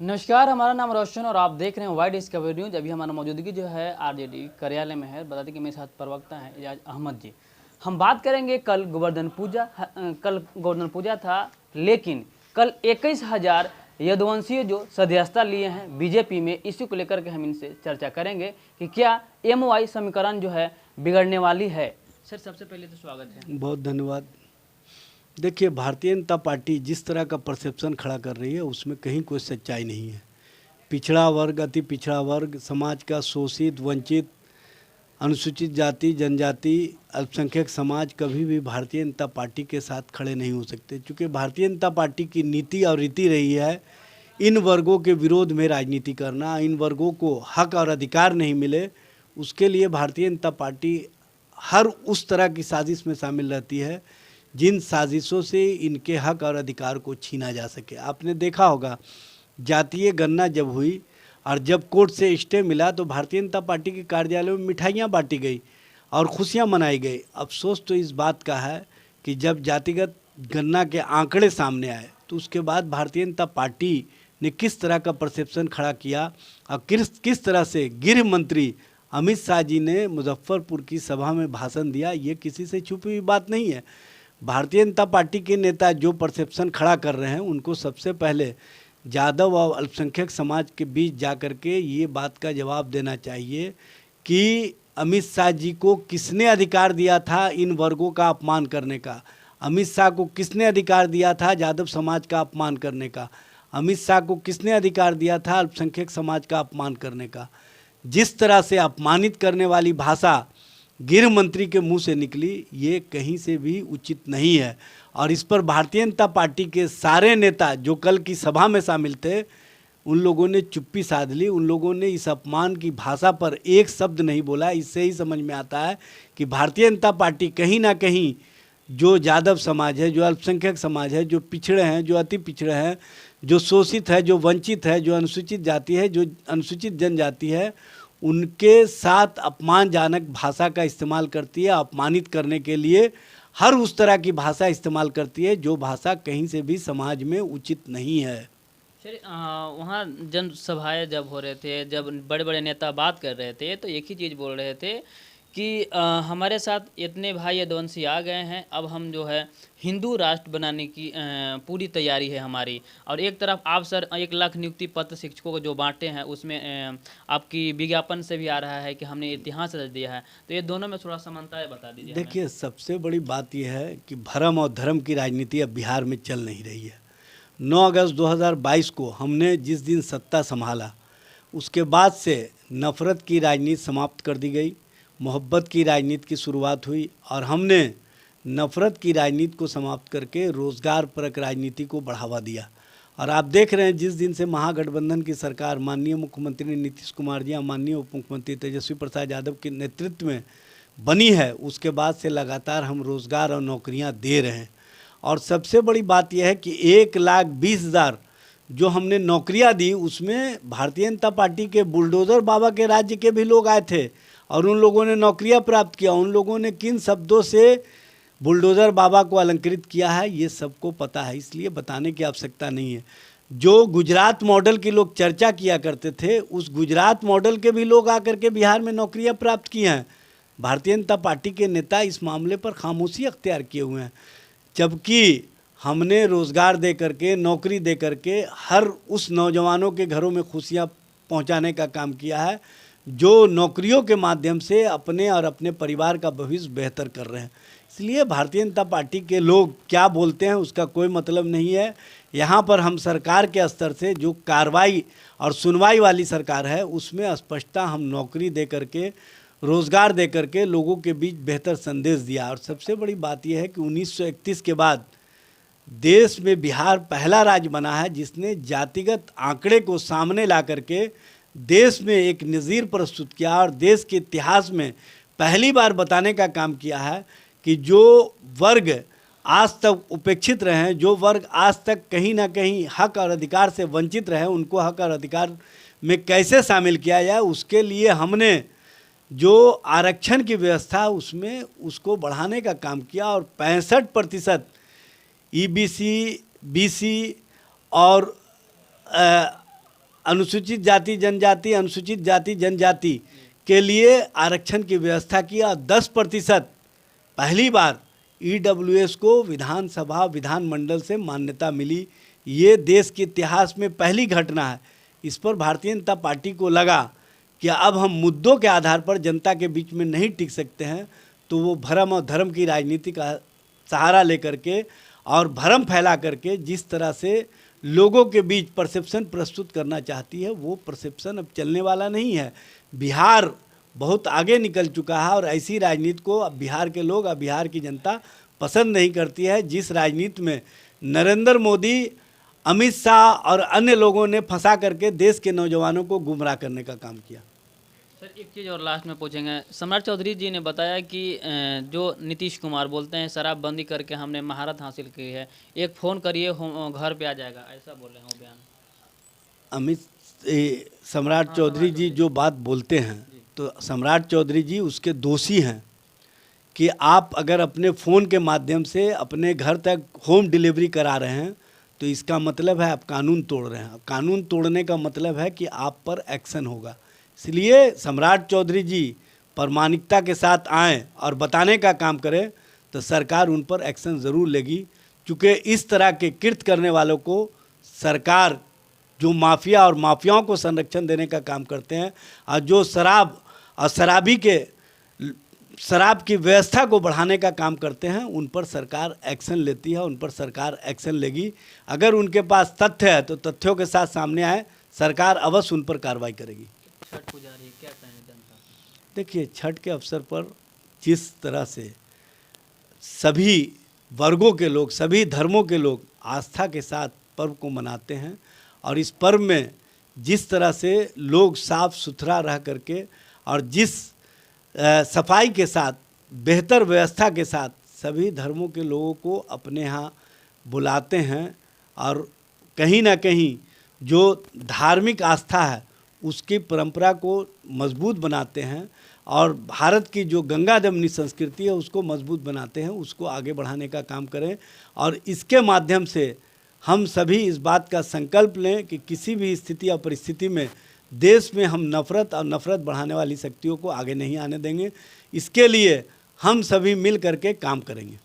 नमस्कार, हमारा नाम रोशन और आप देख रहे हैं वाइड डिस्कवरी न्यूज। अभी हमारा मौजूदगी जो है आरजेडी कार्यालय में है। बता दें कि मेरे साथ प्रवक्ता हैं एजाज अहमद जी। हम बात करेंगे कल गोवर्धन पूजा था, लेकिन कल 21,000 यदुवंशी जो सदस्यता लिए हैं बीजेपी में, इसी को लेकर के हम इनसे चर्चा करेंगे कि क्या MOI समीकरण जो है बिगड़ने वाली है। सर, सबसे पहले तो स्वागत है। बहुत धन्यवाद। देखिए, भारतीय जनता पार्टी जिस तरह का परसेप्शन खड़ा कर रही है उसमें कहीं कोई सच्चाई नहीं है। पिछड़ा वर्ग, अति पिछड़ा वर्ग, समाज का शोषित, वंचित, अनुसूचित जाति, जनजाति, अल्पसंख्यक समाज कभी भी भारतीय जनता पार्टी के साथ खड़े नहीं हो सकते, क्योंकि भारतीय जनता पार्टी की नीति और रीति रही है इन वर्गों के विरोध में राजनीति करना। इन वर्गों को हक और अधिकार नहीं मिले, उसके लिए भारतीय जनता पार्टी हर उस तरह की साजिश में शामिल रहती है जिन साजिशों से इनके हक और अधिकार को छीना जा सके। आपने देखा होगा, जातीय गणना जब हुई और जब कोर्ट से स्टे मिला तो भारतीय जनता पार्टी के कार्यालयों में मिठाइयाँ बांटी गई और खुशियाँ मनाई गई। अफसोस तो इस बात का है कि जब जातिगत गणना के आंकड़े सामने आए तो उसके बाद भारतीय जनता पार्टी ने किस तरह का परसेप्शन खड़ा किया और किस तरह से गृह मंत्री अमित शाह जी ने मुजफ्फरपुर की सभा में भाषण दिया, ये किसी से छुपी हुई बात नहीं है। भारतीय जनता पार्टी के नेता जो परसेप्शन खड़ा कर रहे हैं उनको सबसे पहले यादव और अल्पसंख्यक समाज के बीच जाकर के ये बात का जवाब देना चाहिए कि अमित शाह जी को किसने अधिकार दिया था इन वर्गों का अपमान करने का। अमित शाह को किसने अधिकार दिया था यादव समाज का अपमान करने का। अमित शाह को किसने अधिकार दिया था अल्पसंख्यक समाज का अपमान करने का। जिस तरह से अपमानित करने वाली भाषा गृह मंत्री के मुंह से निकली, ये कहीं से भी उचित नहीं है। और इस पर भारतीय जनता पार्टी के सारे नेता जो कल की सभा में शामिल थे, उन लोगों ने चुप्पी साध ली। उन लोगों ने इस अपमान की भाषा पर एक शब्द नहीं बोला। इससे ही समझ में आता है कि भारतीय जनता पार्टी कहीं ना कहीं जो यादव समाज है, जो अल्पसंख्यक समाज है, जो पिछड़े हैं, जो अति पिछड़े हैं, जो शोषित है, जो वंचित है, जो अनुसूचित जाति है, जो अनुसूचित जनजाति है, उनके साथ अपमानजनक भाषा का इस्तेमाल करती है। अपमानित करने के लिए हर उस तरह की भाषा इस्तेमाल करती है जो भाषा कहीं से भी समाज में उचित नहीं है। चलिए, वहाँ जनसभाएं जब हो रहे थे, जब बड़े बड़े नेता बात कर रहे थे, तो एक ही चीज़ बोल रहे थे कि हमारे साथ इतने भाई यदुवंशी आ गए हैं, अब हम जो है हिंदू राष्ट्र बनाने की पूरी तैयारी है हमारी। और एक तरफ आप सर 1 लाख नियुक्ति पत्र शिक्षकों को जो बांटे हैं उसमें आपकी विज्ञापन से भी आ रहा है कि हमने इतिहास रच दिया है। तो ये दोनों में थोड़ा समानता है, बता दीजिए। देखिए, सबसे बड़ी बात यह है कि भरम और धर्म की राजनीति अब बिहार में चल नहीं रही है। 9 अगस्त 2022 को हमने जिस दिन सत्ता संभाला उसके बाद से नफ़रत की राजनीति समाप्त कर दी गई, मोहब्बत की राजनीति की शुरुआत हुई और हमने नफ़रत की राजनीति को समाप्त करके रोज़गार परक राजनीति को बढ़ावा दिया। और आप देख रहे हैं, जिस दिन से महागठबंधन की सरकार माननीय मुख्यमंत्री नीतीश कुमार जी, माननीय उप मुख्यमंत्री तेजस्वी प्रसाद यादव के नेतृत्व में बनी है, उसके बाद से लगातार हम रोज़गार और नौकरियां दे रहे हैं। और सबसे बड़ी बात यह है कि 1,20,000 जो हमने नौकरियां दी उसमें भारतीय जनता पार्टी के बुलडोज़र बाबा के राज्य के भी लोग आए थे और उन लोगों ने नौकरियां प्राप्त किया। उन लोगों ने किन शब्दों से बुलडोज़र बाबा को अलंकृत किया है ये सबको पता है, इसलिए बताने की आवश्यकता नहीं है। जो गुजरात मॉडल की लोग चर्चा किया करते थे, उस गुजरात मॉडल के भी लोग आकर के बिहार में नौकरियां प्राप्त की हैं। भारतीय जनता पार्टी के नेता इस मामले पर खामोशी अख्तियार किए हुए हैं, जबकि हमने रोज़गार दे करके, नौकरी दे करके हर उस नौजवानों के घरों में खुशियां पहुंचाने का काम किया है जो नौकरियों के माध्यम से अपने और अपने परिवार का भविष्य बेहतर कर रहे हैं। इसलिए भारतीय जनता पार्टी के लोग क्या बोलते हैं उसका कोई मतलब नहीं है। यहाँ पर हम सरकार के स्तर से जो कार्रवाई और सुनवाई वाली सरकार है उसमें स्पष्टता हम नौकरी दे करके, रोज़गार दे करके लोगों के बीच बेहतर संदेश दिया। और सबसे बड़ी बात यह है कि 1931 के बाद देश में बिहार पहला राज्य बना है जिसने जातिगत आंकड़े को सामने ला करके देश में एक नज़ीर प्रस्तुत किया और देश के इतिहास में पहली बार बताने का काम किया है कि जो वर्ग आज तक उपेक्षित रहे हैं, जो वर्ग आज तक कहीं ना कहीं हक और अधिकार से वंचित रहे, उनको हक और अधिकार में कैसे शामिल किया जाए, उसके लिए हमने जो आरक्षण की व्यवस्था उसमें उसको बढ़ाने का काम किया और 65% EBC, BC और अनुसूचित जाति जनजाति, अनुसूचित जाति जनजाति के लिए आरक्षण की व्यवस्था किया। 10% पहली बार ईडब्ल्यूएस को विधानसभा विधानमंडल से मान्यता मिली। ये देश के इतिहास में पहली घटना है। इस पर भारतीय जनता पार्टी को लगा कि अब हम मुद्दों के आधार पर जनता के बीच में नहीं टिक सकते हैं, तो वो भरम और धर्म की राजनीति का सहारा लेकर के और भरम फैला करके जिस तरह से लोगों के बीच परसेप्शन प्रस्तुत करना चाहती है, वो परसेप्शन अब चलने वाला नहीं है। बिहार बहुत आगे निकल चुका है और ऐसी राजनीति को अब बिहार के लोग, अब बिहार की जनता पसंद नहीं करती है, जिस राजनीति में नरेंद्र मोदी, अमित शाह और अन्य लोगों ने फंसा करके देश के नौजवानों को गुमराह करने का काम किया। सर एक चीज़ और लास्ट में पूछेंगे, सम्राट चौधरी जी ने बताया कि जो नीतीश कुमार बोलते हैं शराबबंदी करके हमने महारत हासिल की है, एक फ़ोन करिए घर पे आ जाएगा, ऐसा बोले हैं वो बयान। सम्राट चौधरी जी जो बात बोलते हैं, तो सम्राट चौधरी जी उसके दोषी हैं कि आप अगर अपने फ़ोन के माध्यम से अपने घर तक होम डिलीवरी करा रहे हैं तो इसका मतलब है आप कानून तोड़ रहे हैं। कानून तोड़ने का मतलब है कि आप पर एक्शन होगा। इसलिए सम्राट चौधरी जी प्रामाणिकता के साथ आएँ और बताने का काम करें तो सरकार उन पर एक्शन ज़रूर लेगी, क्योंकि इस तरह के कृत्य करने वालों को सरकार, जो माफिया और माफियाओं को संरक्षण देने का काम करते हैं और जो शराब और शराब की व्यवस्था को बढ़ाने का काम करते हैं, उन पर सरकार एक्शन लेती है, उन पर सरकार एक्शन लेगी। अगर उनके पास तथ्य है तो तथ्यों के साथ सामने आए, सरकार अवश्य उन पर कार्रवाई करेगी। छठ पूजा रही है, क्या कहें जनता से? देखिए, छठ के अवसर पर जिस तरह से सभी वर्गों के लोग, सभी धर्मों के लोग आस्था के साथ पर्व को मनाते हैं और इस पर्व में जिस तरह से लोग साफ सुथरा रह करके और जिस सफाई के साथ, बेहतर व्यवस्था के साथ सभी धर्मों के लोगों को अपने यहाँ बुलाते हैं और कहीं ना कहीं जो धार्मिक आस्था है उसकी परंपरा को मजबूत बनाते हैं और भारत की जो गंगा जमुनी संस्कृति है उसको मजबूत बनाते हैं, उसको आगे बढ़ाने का काम करें। और इसके माध्यम से हम सभी इस बात का संकल्प लें कि किसी भी स्थिति या परिस्थिति में देश में हम नफ़रत और नफ़रत बढ़ाने वाली शक्तियों को आगे नहीं आने देंगे। इसके लिए हम सभी मिल करके काम करेंगे।